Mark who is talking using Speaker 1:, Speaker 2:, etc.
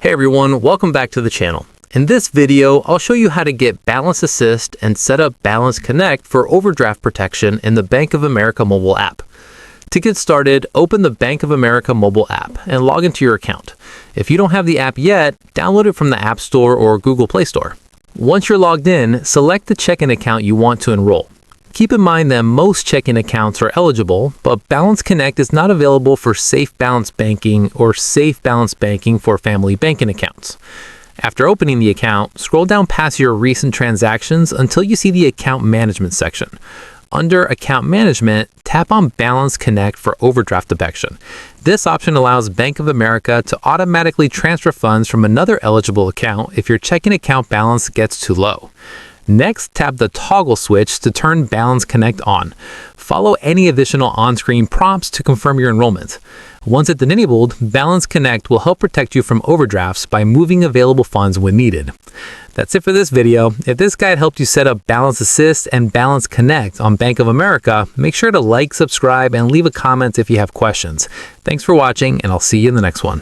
Speaker 1: Hey everyone, welcome back to the channel. In this video, I'll show you how to get Balance Assist and set up Balance Connect for overdraft protection in the Bank of America mobile app. To get started, open the Bank of America mobile app and log into your account. If you don't have the app yet, download it from the App Store or Google Play Store. Once you're logged in, select the checking account you want to enroll. Keep in mind that most checking accounts are eligible, but Balance Connect is not available for Safe Balance Banking or Safe Balance Banking for family banking accounts. After opening the account, scroll down past your recent transactions until you see the Account Management section. Under Account Management, tap on Balance Connect for overdraft detection. This option allows Bank of America to automatically transfer funds from another eligible account if your checking account balance gets too low. Next, tap the toggle switch to turn Balance Connect on. Follow any additional on-screen prompts to confirm your enrollment. Once it's enabled, Balance Connect will help protect you from overdrafts by moving available funds when needed. That's it for this video. If this guide helped you set up Balance Assist and Balance Connect on Bank of America, make sure to like, subscribe, and leave a comment if you have questions. Thanks for watching, and I'll see you in the next one.